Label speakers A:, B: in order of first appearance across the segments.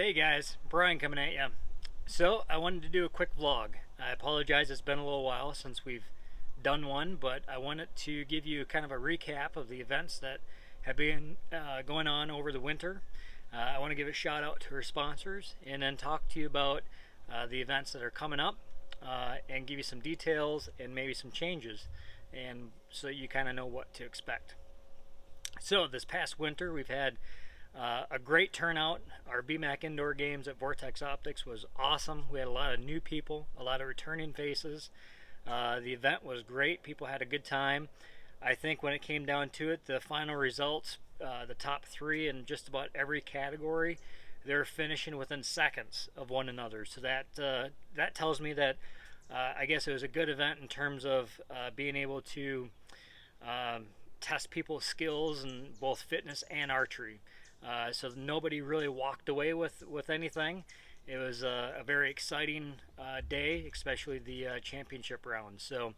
A: Hey guys, Brian coming at you. So I wanted to do a quick vlog. I apologize, it's been a little while since we've done one, but I wanted to give you kind of a recap of the events that have been going on over the winter. I want to give a shout out to our sponsors and then talk to you about the events that are coming up and give you some details and maybe some changes, and so you kind of know what to expect. So this past winter we've had a great turnout. Our BMAC indoor games at Vortex Optics was awesome. We had a lot of new people, a lot of returning faces. The event was great. People had a good time. I think when it came down to it, the final results, the top three in just about every category, they're finishing within seconds of one another. So that tells me that I guess it was a good event in terms of being able to test people's skills in both fitness and archery. So nobody really walked away with anything. It was a very exciting day, especially the championship round. So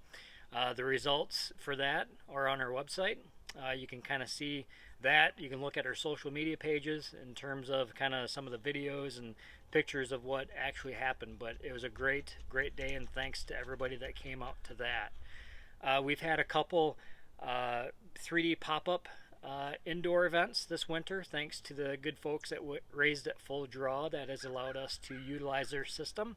A: the results for that are on our website. You can kind of see that. You can look at our social media pages in terms of kind of some of the videos and pictures of what actually happened. But it was a great day, and thanks to everybody that came out to that. We've had a couple 3D pop-up indoor events this winter, thanks to the good folks at Raised at Full Draw. That has allowed us to utilize their system,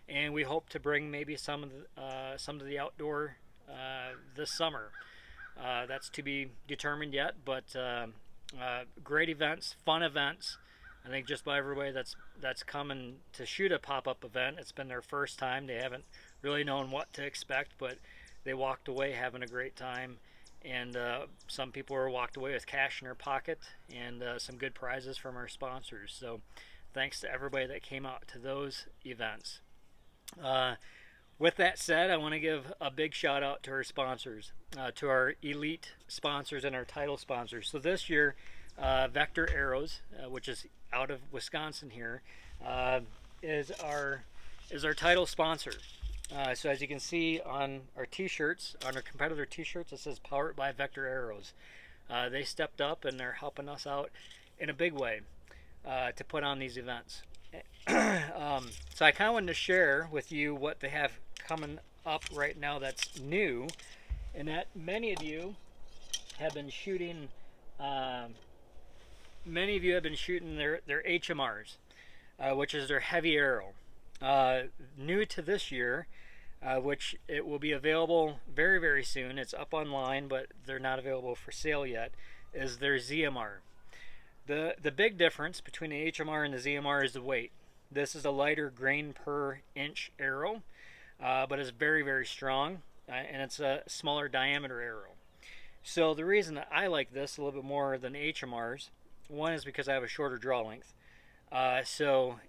A: and we hope to bring maybe some of the outdoor this summer. That's to be determined yet, but great events, fun events. I think just by everybody that's coming to shoot a pop-up event, it's been their first time. They haven't really known what to expect, but they walked away having a great time. And some people were walked away with cash in their pocket and some good prizes from our sponsors. So thanks to everybody that came out to those events. With that said, I want to give a big shout out to our sponsors, to our elite sponsors and our title sponsors. So this year, Vector Arrows, which is out of Wisconsin here, is our title sponsor. So as you can see on our t-shirts, on our competitor t-shirts, it says powered by Vector Arrows. They stepped up and they're helping us out in a big way to put on these events. So I kind of wanted to share with you what they have coming up right now that's new, and that many of you have been shooting their HMRs, which is their heavy arrow. New to this year, which it will be available very soon. It's up online, but they're not available for sale yet, is their ZMR. The big difference between the HMR and the ZMR is the weight. This is a lighter grain per inch arrow, but it's very strong, and it's a smaller diameter arrow. So the reason that I like this a little bit more than the HMRs, one is because I have a shorter draw length. So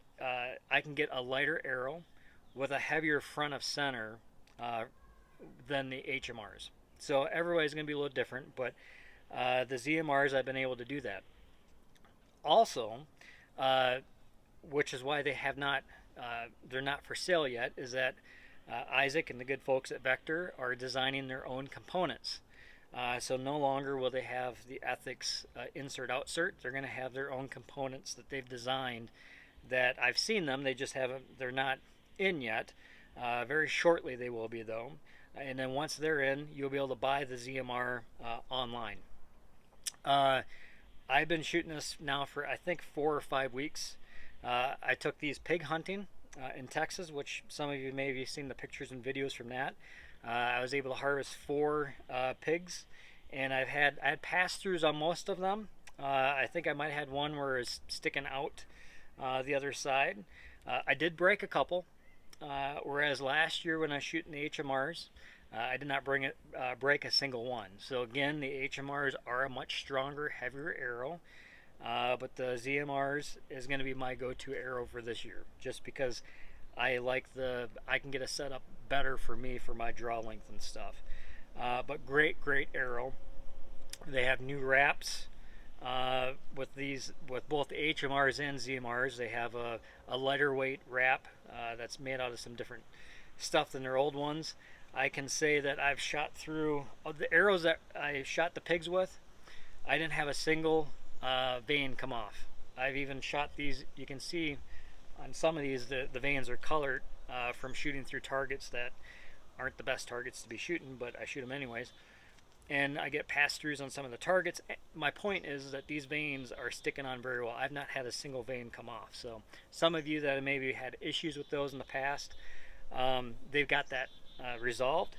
A: I can get a lighter arrow with a heavier front of center than the HMRs. So everybody's going to be a little different, but the ZMRs, I've been able to do that. Also, which is why they have not, they're not for sale yet, is that Isaac and the good folks at Vector are designing their own components. So no longer will they have the Ethics insert-outsert. They're going to have their own components that they've designed. That I've seen them, they just haven't, they're not in yet. Very shortly they will be though, and then once they're in, you'll be able to buy the ZMR online. I've been shooting this now for I think 4 or 5 weeks. I took these pig hunting in Texas, which some of you may have seen the pictures and videos from that. I was able to harvest 4 pigs, and I had pass-throughs on most of them. I think I might have had one where it's sticking out the other side. I did break a couple, whereas last year when I was shooting the HMRs, I did not break a single one. So again, the HMRs are a much stronger, heavier arrow, but the ZMRs is going to be my go-to arrow for this year, just because I can get a setup better for me for my draw length and stuff. But great arrow. They have new wraps. With both the HMRs and ZMRs, they have a lighter weight wrap that's made out of some different stuff than their old ones. I can say that I've shot through the arrows that I shot the pigs with. I didn't have a single vein come off. I've even shot these. You can see on some of these the vanes are colored from shooting through targets that aren't the best targets to be shooting, but I shoot them anyways. And I get pass-throughs on some of the targets. My point is that these vanes are sticking on very well. I've not had a single vane come off. So some of you that maybe had issues with those in the past, they've got that resolved.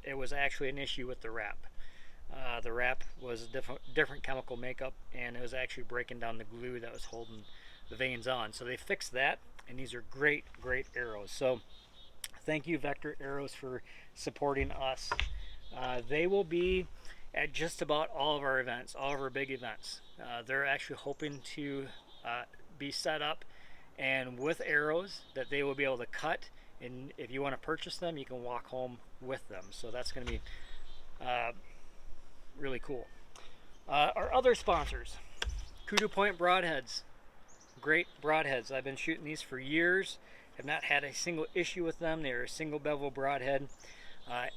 A: It was actually an issue with the wrap. The wrap was a different chemical makeup, and it was actually breaking down the glue that was holding the vanes on. So they fixed that, and these are great arrows. So thank you, Vector Arrows, for supporting us. They will be at just about all of our events, all of our big events. They're actually hoping to be set up and with arrows that they will be able to cut, and if you want to purchase them, you can walk home with them. So that's going to be really cool. Our other sponsors, KuduPoint Broadheads. Great broadheads. I've been shooting these for years. Have not had a single issue with them. They're a single bevel broadhead.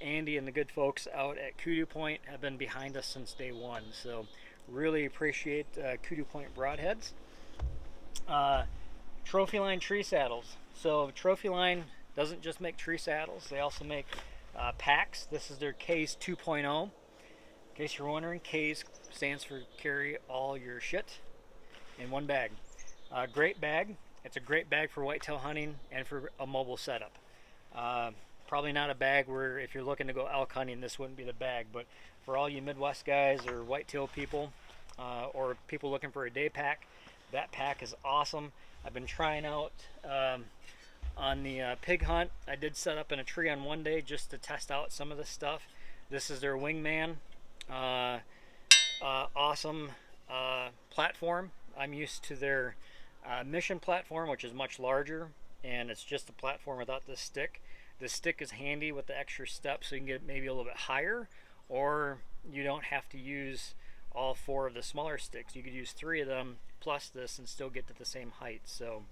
A: Andy and the good folks out at KuduPoint have been behind us since day one. So really appreciate KuduPoint Broadheads. Trophyline tree saddles. So Trophyline doesn't just make tree saddles. They also make packs. This is their K's 2.0. In case you're wondering, K's stands for carry all your shit in one bag. Great bag. It's a great bag for whitetail hunting and for a mobile setup. Probably not a bag where if you're looking to go elk hunting, this wouldn't be the bag, but for all you Midwest guys or whitetail people or people looking for a day pack, that pack is awesome. I've been trying out on the pig hunt. I did set up in a tree on one day just to test out some of this stuff. This is their Wingman. Awesome platform. I'm used to their Mission platform, which is much larger, and it's just a platform without the stick. The stick is handy with the extra steps, so you can get maybe a little bit higher, or you don't have to use all 4 of the smaller sticks. You could use 3 of them plus this and still get to the same height. So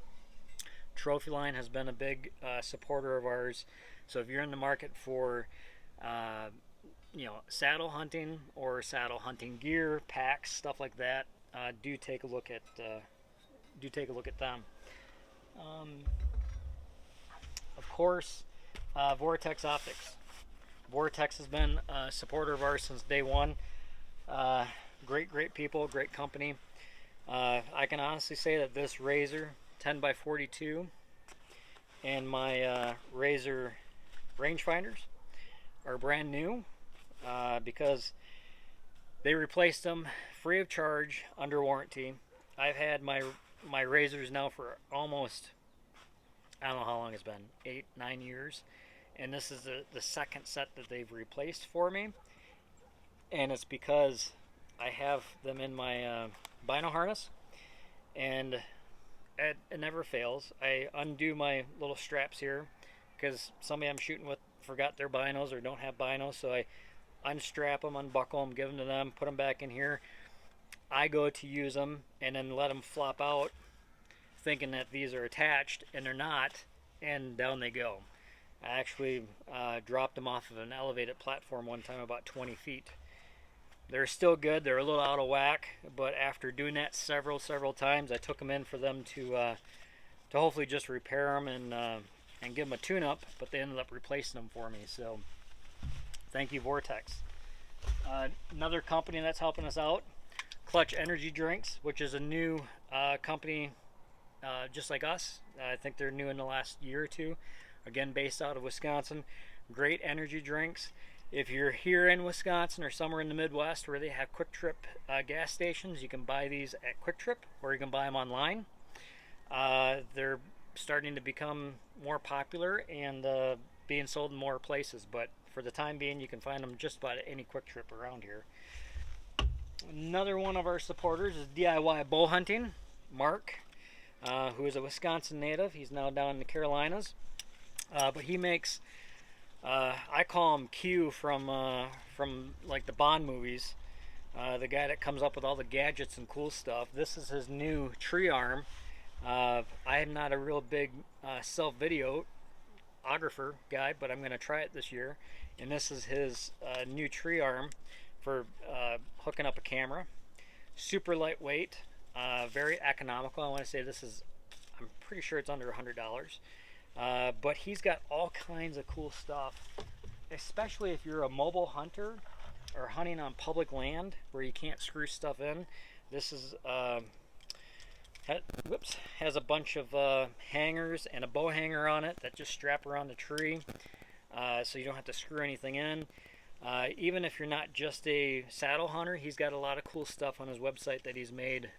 A: Trophyline has been a big supporter of ours. So if you're in the market for saddle hunting or saddle hunting gear, packs, stuff like that, do take a look at them. Of course, Vortex Optics. Vortex has been a supporter of ours since day one. Great people, great company. I can honestly say that this Razor 10x42 and my Razor rangefinders are brand new because they replaced them free of charge under warranty. I've had my Razors now for almost, I don't know how long it's been, 8-9 years, and this is the second set that they've replaced for me, and it's because I have them in my bino harness, and it never fails. I undo my little straps here because somebody I'm shooting with forgot their binos or don't have binos, so I unstrap them, unbuckle them, give them to them, put them back in here. I go to use them and then let them flop out thinking that these are attached, and they're not, and down they go. I actually dropped them off of an elevated platform one time about 20 feet. They're still good. They're a little out of whack, but after doing that several times, I took them in for them to hopefully just repair them and give them a tune-up, but they ended up replacing them for me. So thank you, Vortex. Another company that's helping us out, Clutch Energy Drinks, which is a new company just like us. I think they're new in the last year or two. Again, based out of Wisconsin. Great energy drinks. If you're here in Wisconsin or somewhere in the Midwest where they have Kwik Trip gas stations, you can buy these at Kwik Trip, or you can buy them online. They're starting to become more popular and being sold in more places, but for the time being, you can find them just about at any Kwik Trip around here. Another one of our supporters is DIY Bow Hunting, Mark, who is a Wisconsin native. He's now down in the Carolinas, but he makes, I call him Q from like the Bond movies, the guy that comes up with all the gadgets and cool stuff. This is his new tree arm. I am not a real big self-videographer guy, but I'm going to try it this year. And this is his new tree arm for hooking up a camera. Super lightweight. very economical. I want to say this is, I'm pretty sure it's under $100. But he's got all kinds of cool stuff, especially if you're a mobile hunter or hunting on public land where you can't screw stuff in. This is has a bunch of hangers and a bow hanger on it that just strap around the tree, so you don't have to screw anything in. Even if you're not just a saddle hunter, he's got a lot of cool stuff on his website that he's made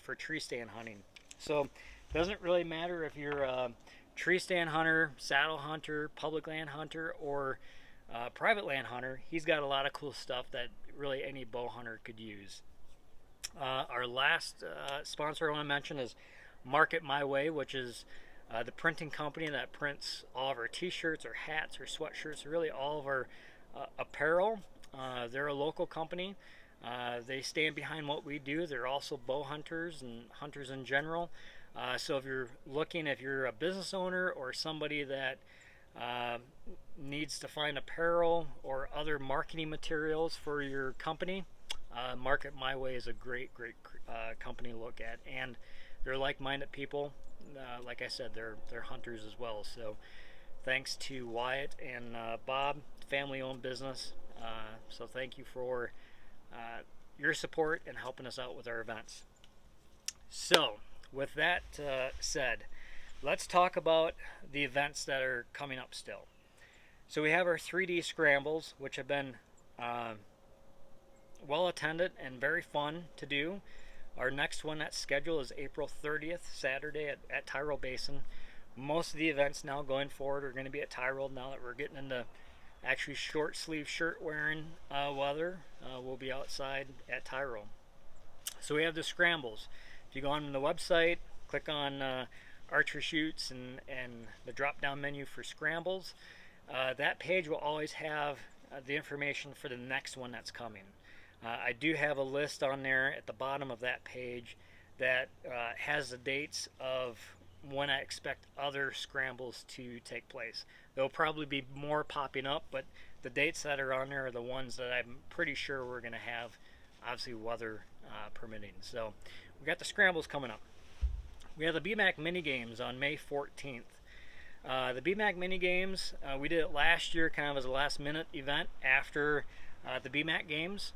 A: for tree stand hunting. So it doesn't really matter if you're a tree stand hunter, saddle hunter, public land hunter, or private land hunter. He's got a lot of cool stuff that really any bow hunter could use. Our last sponsor I want to mention is Markit My Way, which is the printing company that prints all of our t-shirts or hats or sweatshirts, really all of our apparel. They're a local company. They stand behind what we do. They're also bow hunters and hunters in general. So if you're looking, if you're a business owner or somebody that needs to find apparel or other marketing materials for your company, Markit My Way is a great company to look at, and they're like-minded people. Like I said, they're hunters as well. So thanks to Wyatt and Bob, family-owned business. So thank you for your support and helping us out with our events. So with that said, let's talk about the events that are coming up still. So we have our 3D scrambles, which have been well attended and very fun to do. Our next one that's scheduled is April 30th, Saturday at Tyrol Basin. Most of the events now going forward are going to be at Tyrol now that we're getting into actually short sleeve shirt wearing weather. We'll be outside at Tyrol. So we have the scrambles. If you go on the website, click on archery shoots and the drop down menu for scrambles, that page will always have the information for the next one that's coming. I do have a list on there at the bottom of that page that has the dates of when I expect other scrambles to take place. There'll probably be more popping up, but the dates that are on there are the ones that I'm pretty sure we're going to have, obviously weather permitting. So we got the scrambles coming up. We have the BMAC mini games on May 14th. The BMAC mini games, we did it last year kind of as a last minute event after the BMAC games,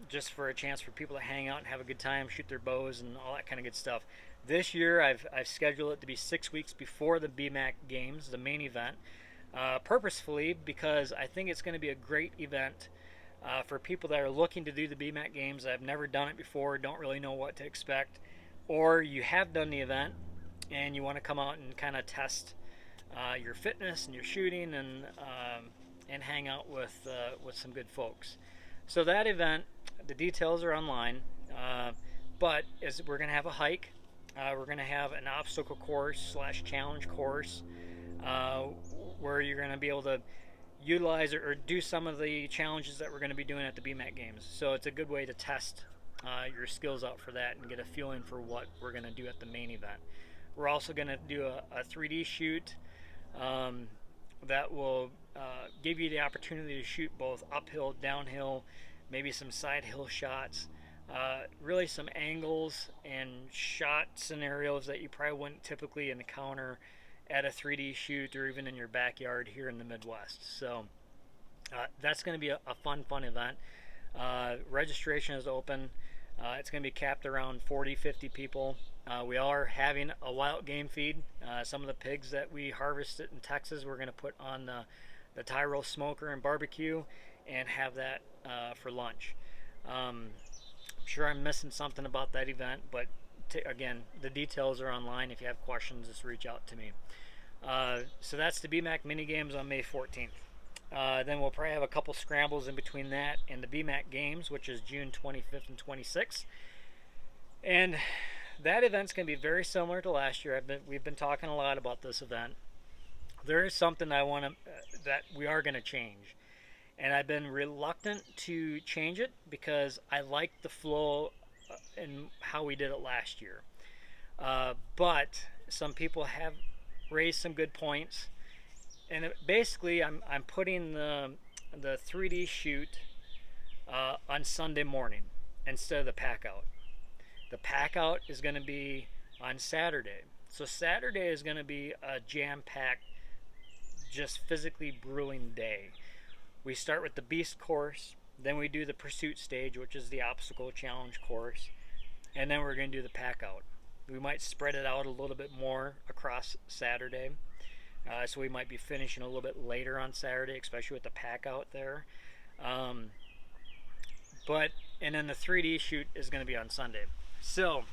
A: just for a chance for people to hang out and have a good time, shoot their bows and all that kind of good stuff. This year I've scheduled it to be 6 weeks before the BMAC games, the main event, purposefully because I think it's going to be a great event for people that are looking to do the BMAC games that have never done it before, don't really know what to expect, or you have done the event and you want to come out and kind of test your fitness and your shooting and hang out with some good folks. So that event, the details are online, but we're going to have a hike. We're going to have an obstacle course / challenge course where you're going to be able to utilize or do some of the challenges that we're going to be doing at the BMAC games. So it's a good way to test your skills out for that and get a feeling for what we're going to do at the main event. We're also going to do a 3D shoot that will give you the opportunity to shoot both uphill, downhill, maybe some side hill shots, really some angles and shot scenarios that you probably wouldn't typically encounter at a 3D shoot or even in your backyard here in the Midwest. So that's going to be a fun event. Registration is open. It's going to be capped around 40-50 people. We are having a wild game feed. Some of the pigs that we harvested in Texas we're going to put on the Tyrol smoker and barbecue and have that for lunch. I'm sure I'm missing something about that event, but again, the details are online. If you have questions, just reach out to me. So that's the BMAC mini games on May 14th. Then we'll probably have a couple scrambles in between that and the BMAC games, which is June 25th and 26th. And that event's going to be very similar to last year. We've been talking a lot about this event. There is something that we are going to change, and I've been reluctant to change it because I like the flow and how we did it last year. But some people have raised some good points, and basically I'm putting the 3D shoot on Sunday morning instead of the pack out. The pack out is going to be on Saturday. So Saturday is going to be a jam-packed, just physically grueling day. We start with the beast course, then we do the pursuit stage, which is the obstacle challenge course, and then we're going to do the pack out. We might spread it out a little bit more across Saturday, so we might be finishing a little bit later on Saturday, especially with the pack out there. And then the 3D shoot is going to be on Sunday. So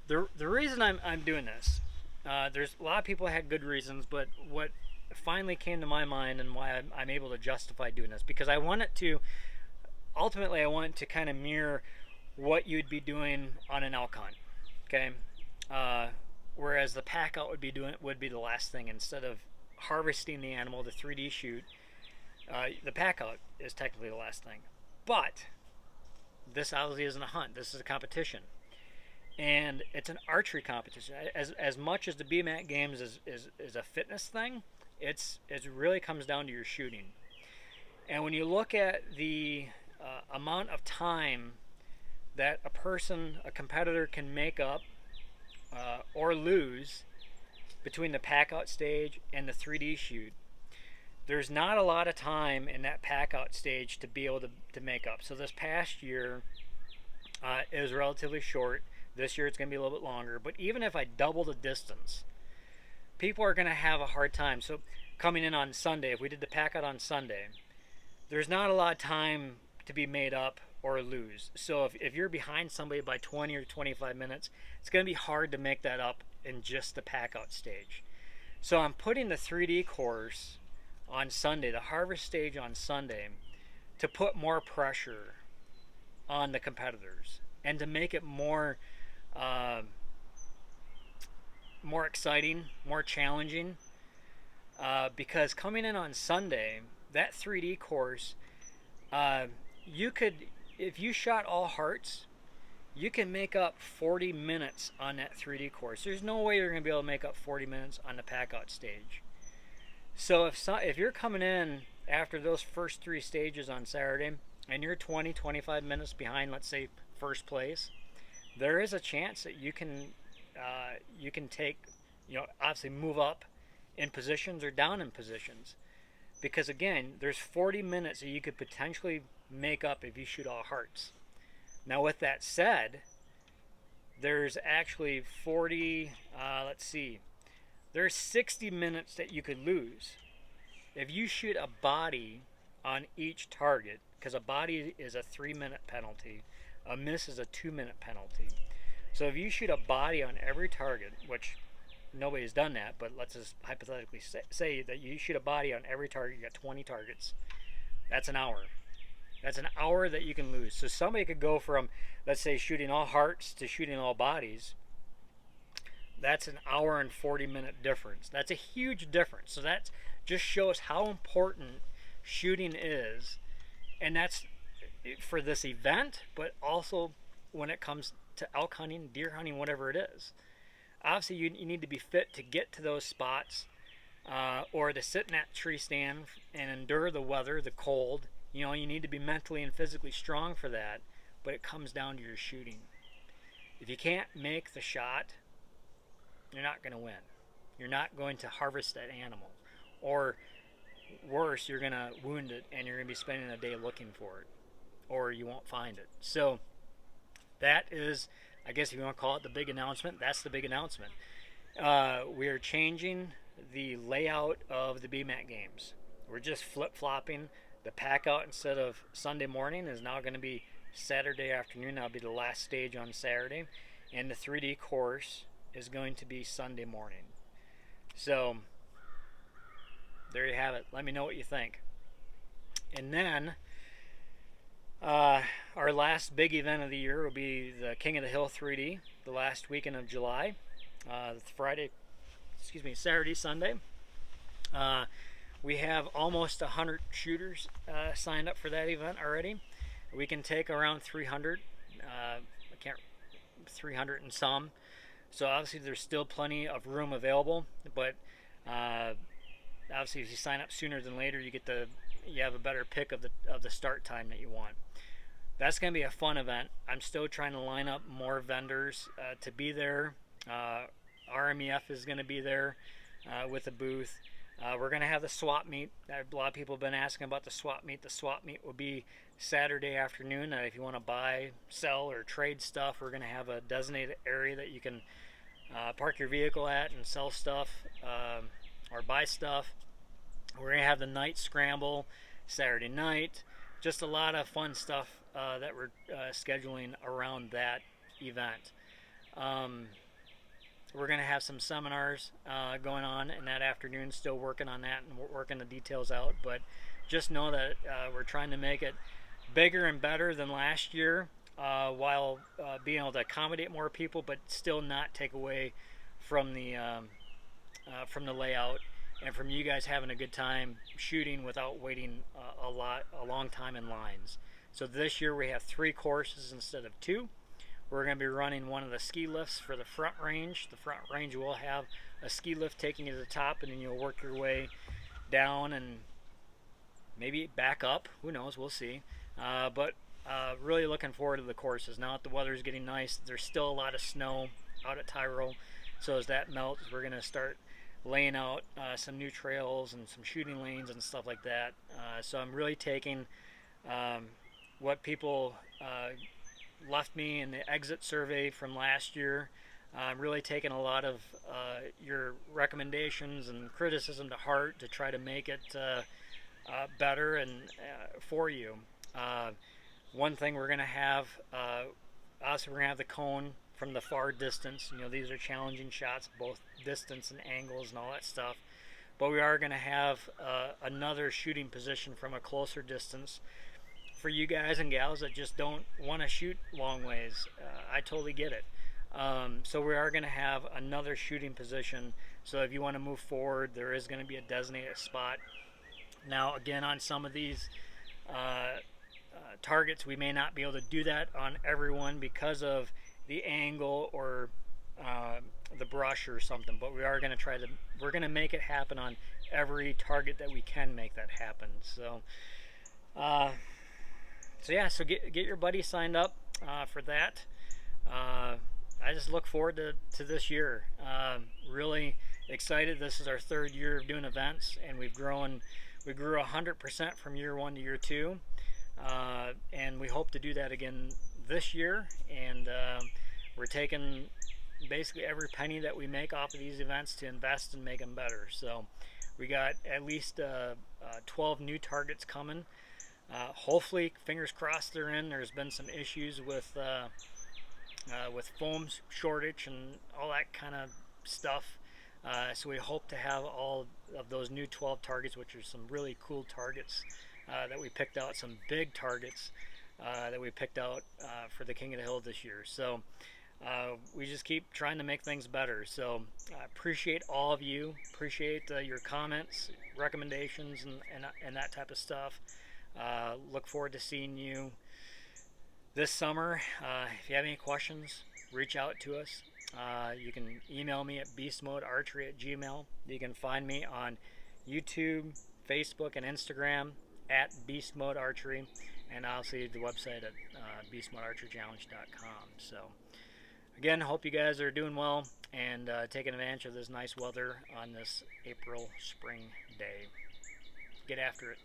A: the reason I'm doing this, there's a lot of people had good reasons, but what finally came to my mind and why I'm able to justify doing this, because I want it to, ultimately I want to kind of mirror what you'd be doing on an elk hunt, okay? Whereas the pack out would be the last thing. Instead of harvesting the animal, the 3D shoot, the pack out is technically the last thing. But this obviously isn't a hunt. This is a competition, and it's an archery competition. As much as the BMAC games is a fitness thing, it really comes down to your shooting. And when you look at the amount of time that a competitor can make up or lose between the pack out stage and the 3D shoot, there's not a lot of time in that pack out stage to be able to make up. So this past year it was relatively short. This year it's going to be a little bit longer. But even if I double the distance, people are going to have a hard time. So coming in on Sunday, if we did the pack out on Sunday, there's not a lot of time to be made up or lose. So if you're behind somebody by 20 or 25 minutes, it's going to be hard to make that up in just the pack out stage. So I'm putting the 3D course on Sunday, the harvest stage on Sunday, to put more pressure on the competitors and to make it more exciting, more challenging, because coming in on Sunday, that 3D course, you could, if you shot all hearts, you can make up 40 minutes on that 3D course. There's no way you're going to be able to make up 40 minutes on the pack out stage. So if you're coming in after those first 3 stages on Saturday and you're 20-25 minutes behind, let's say first place, there is a chance that you can take, obviously move up in positions or down in positions, because again, there's 40 minutes that you could potentially make up if you shoot all hearts. Now with that said, there's actually there's 60 minutes that you could lose if you shoot a body on each target, because a body is a 3-minute penalty, a miss is a 2-minute penalty. So if you shoot a body on every target, which nobody's done that, but let's just hypothetically say that you shoot a body on every target, you got 20 targets, that's an hour. That's an hour that you can lose. So somebody could go from, let's say, shooting all hearts to shooting all bodies. That's an hour and 40-minute difference. That's a huge difference. So that just shows how important shooting is, and that's for this event, but also when it comes to elk hunting, deer hunting, whatever it is. Obviously, you need to be fit to get to those spots, or to sit in that tree stand and endure the weather, the cold. You need to be mentally and physically strong for that, but it comes down to your shooting. If you can't make the shot, you're not going to win. You're not going to harvest that animal. Or worse, you're going to wound it and you're going to be spending a day looking for it, or you won't find it. So that is, I guess if you want to call it the big announcement, that's the big announcement. We are changing the layout of the BMAC games. We're just flip-flopping. The pack out, instead of Sunday morning, is now going to be Saturday afternoon. That'll be the last stage on Saturday. And the 3D course is going to be Sunday morning. So there you have it. Let me know what you think. And then our last big event of the year will be the King of the Hill 3D, the last weekend of July. Saturday, Sunday. We have almost 100 shooters signed up for that event already. We can take around 300. 300 and some. So obviously there's still plenty of room available, but obviously if you sign up sooner than later, you have a better pick of the start time that you want. that's going to be a fun event. I'm still trying to line up more vendors to be there. RMEF is going to be there with a booth. We're going to have the swap meet. A lot of people have been asking about the swap meet. The swap meet will be Saturday afternoon. If you want to buy, sell, or trade stuff, we're going to have a designated area that you can park your vehicle at and sell stuff or buy stuff. We're going to have the night scramble Saturday night. Just a lot of fun stuff that we're scheduling around that event. We're going to have some seminars going on in that afternoon, still working on that and working the details out. But just know that we're trying to make it bigger and better than last year while being able to accommodate more people, but still not take away from the layout and from you guys having a good time shooting without waiting a long time in lines. So this year we have 3 courses instead of 2. We're going to be running one of the ski lifts for the front range. The front range will have a ski lift taking you to the top, and then you'll work your way down and maybe back up. Who knows? We'll see. But really looking forward to the courses. Now that the weather is getting nice, there's still a lot of snow out at Tyrol. So as that melts, we're going to start laying out some new trails and some shooting lanes and stuff like that. So I'm really taking what people left me in the exit survey from last year. I'm really taking a lot of your recommendations and criticism to heart to try to make it better and for you. One thing we're going to have, also we're going to have the cone from the far distance. You know, these are challenging shots, both distance and angles and all that stuff. But we are going to have another shooting position from a closer distance for you guys and gals that just don't want to shoot long ways. I totally get it. So we are going to have another shooting position. So if you want to move forward, there is going to be a designated spot. Now, again, on some of these targets, we may not be able to do that on everyone because of the angle or the brush or something. But we are going to we're going to make it happen on every target that we can make that happen. So yeah, so get your buddy signed up for that. I just look forward to this year. Really excited. This is our 3rd year of doing events, and we grew 100% from year 1 to year 2, and we hope to do that again this year. And we're taking basically every penny that we make off of these events to invest and make them better. So we got at least 12 new targets coming. Hopefully, fingers crossed they're in. There's been some issues with foam shortage and all that kind of stuff. So we hope to have all of those new 12 targets, which are some really cool targets that we picked out, some big targets that we picked out for the King of the Hill this year. So we just keep trying to make things better. So I appreciate all of you. Appreciate your comments, recommendations, and that type of stuff. Look forward to seeing you this summer. If you have any questions, reach out to us. You can email me at beastmodearchery@gmail.com. You can find me on YouTube, Facebook, and Instagram at beastmodearchery, and obviously the website at beastmodearcherychallenge.com. So again, hope you guys are doing well and taking advantage of this nice weather on this April spring day. Get after it.